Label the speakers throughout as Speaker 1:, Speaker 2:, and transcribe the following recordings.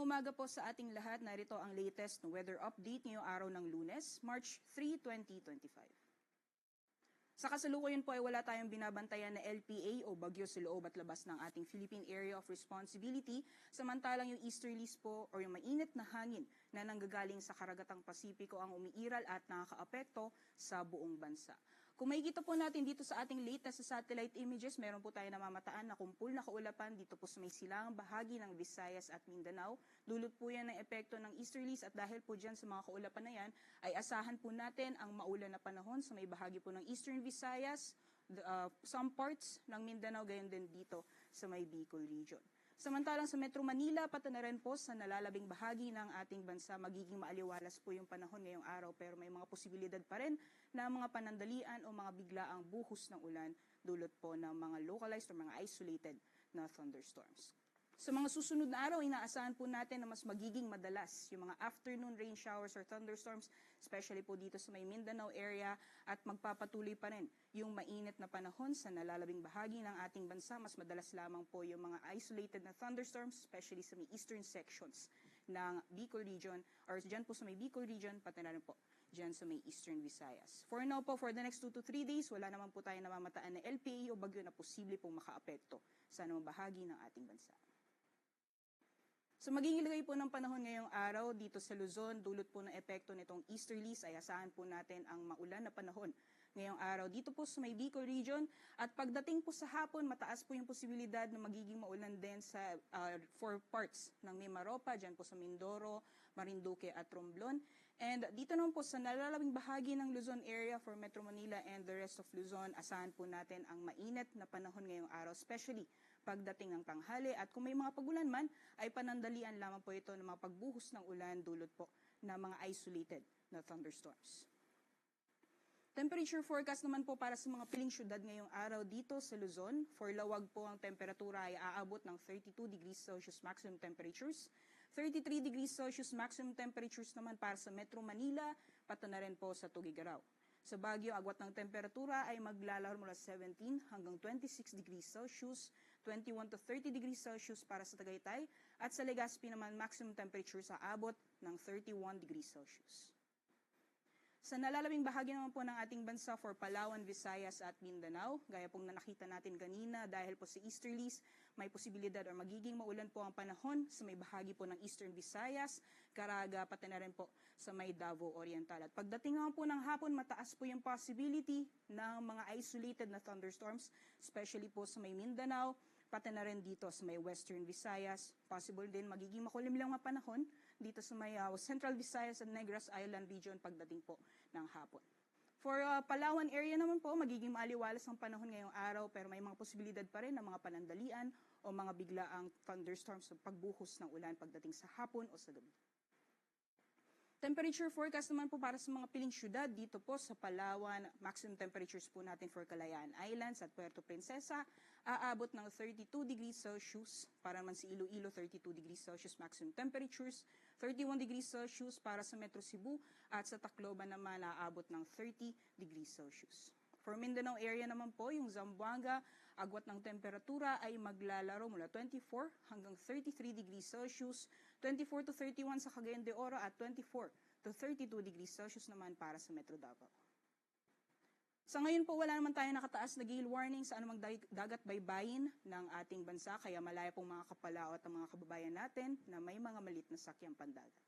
Speaker 1: umaga po sa ating lahat. Narito ang latest na weather update ngayong araw ng Lunes, March 3, 2025. Sa kasalukuyan po ay wala tayong binabantayan na LPA o bagyo sa loob at labas ng ating Philippine Area of Responsibility, samantalang yung easterlies po o yung mainit na hangin na nanggagaling sa karagatang Pasipiko ang umiiral at nakakaapekto sa buong bansa. Kung makikita po natin dito sa ating latest sa satellite images, meron po tayo namamataan na kumpul na kaulapan dito po sa may silangang bahagi ng Visayas at Mindanao. Dulot po yan ng epekto ng easterlies at dahil po dyan sa mga kaulapan na yan, ay asahan po natin ang maulan na panahon sa may bahagi po ng Eastern Visayas, some parts ng Mindanao, gayon din dito sa may Bicol region. Samantalang sa Metro Manila, pati na rin po sa nalalabing bahagi ng ating bansa, magiging maaliwalas po yung panahon ngayong araw pero may mga posibilidad pa rin na mga panandalian o mga biglaang buhos ng ulan dulot po ng mga localized o mga isolated na thunderstorms. Sa mga susunod na araw, inaasahan po natin na mas magiging madalas yung mga afternoon rain showers or thunderstorms, especially po dito sa may Mindanao area, at magpapatuloy pa rin yung mainit na panahon sa nalalabing bahagi ng ating bansa. Mas madalas lamang po yung mga isolated na thunderstorms, especially sa may eastern sections ng Bicol region, or dyan po sa may Bicol region, pati na rin po dyan sa may Eastern Visayas. For now po, for the next 2 to 3 days, wala naman po tayo namamataan na LPA o bagyo na posible pong makaapekto sa anumang bahagi ng ating bansa. So magiging lagay po ng panahon ngayong araw dito sa Luzon, dulot po ng epekto nitong easterlies ay asahan po natin ang maulan na panahon ngayong araw dito po sa may Bicol region, at pagdating po sa hapon mataas po yung posibilidad na magiging maulan din sa 4 parts ng Mimaropa, dyan po sa Mindoro, Marinduque at Romblon. And dito naman po sa nalalabing bahagi ng Luzon area for Metro Manila and the rest of Luzon, asahan po natin ang mainit na panahon ngayong araw, especially pagdating ng tanghali, at kung may mga pagulan man ay panandalian lamang po ito ng mga pagbuhos ng ulan dulot po ng mga isolated na thunderstorms. Temperature forecast naman po para sa mga piling syudad ngayong araw dito sa Luzon. For Lawag po ang temperatura ay aabot ng 32 degrees Celsius maximum temperatures. 33 degrees Celsius maximum temperatures naman para sa Metro Manila, pati na rin po sa Tugigaraw. Sa Baguio, agwat ng temperatura ay maglalaro mula 17 hanggang 26 degrees Celsius, 21 to 30 degrees Celsius para sa Tagaytay, at sa Legazpi naman maximum temperature sa abot ng 31 degrees Celsius. Sa nalalabing bahagi naman po ng ating bansa for Palawan, Visayas at Mindanao, gaya pong nakita natin kanina dahil po sa easterlies, may posibilidad o magiging maulan po ang panahon sa may bahagi po ng Eastern Visayas, Caraga, pati na rin po sa may Davao Oriental. At pagdating naman po ng hapon, mataas po yung possibility ng mga isolated na thunderstorms, especially po sa may Mindanao, pati na rin dito sa may Western Visayas. Possible din magiging makulimlang na panahon dito sa may Central Visayas at Negros Island region pagdating po ng hapon. For Palawan area naman po, magiging maaliwalas ang panahon ngayong araw pero may mga posibilidad pa rin ng mga panandalian o mga biglaang thunderstorms o pagbuhos ng ulan pagdating sa hapon o sa gabi. Temperature forecast naman po para sa mga piling syudad dito po sa Palawan, maximum temperatures po natin for Kalayaan Islands at Puerto Princesa, aabot ng 32 degrees Celsius, para naman si Iloilo 32 degrees Celsius maximum temperatures, 31 degrees Celsius para sa Metro Cebu, at sa Tacloban naman aabot ng 30 degrees Celsius. For Mindanao area naman po, yung Zamboanga, agwat ng temperatura ay maglalaro mula 24 hanggang 33 degrees Celsius, 24 to 31 sa Cagayan de Oro at 24 to 32 degrees Celsius naman para sa Metro Davao. Sa ngayon po, wala naman tayo nakataas na gale warning sa anumang dagat baybayin ng ating bansa, kaya malaya pong mga kapalao at ang mga kababayan natin na may mga malit na sakyang pandagat.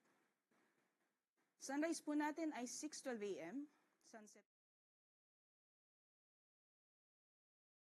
Speaker 1: Sunrise po natin ay 6:12 a.m. Sunset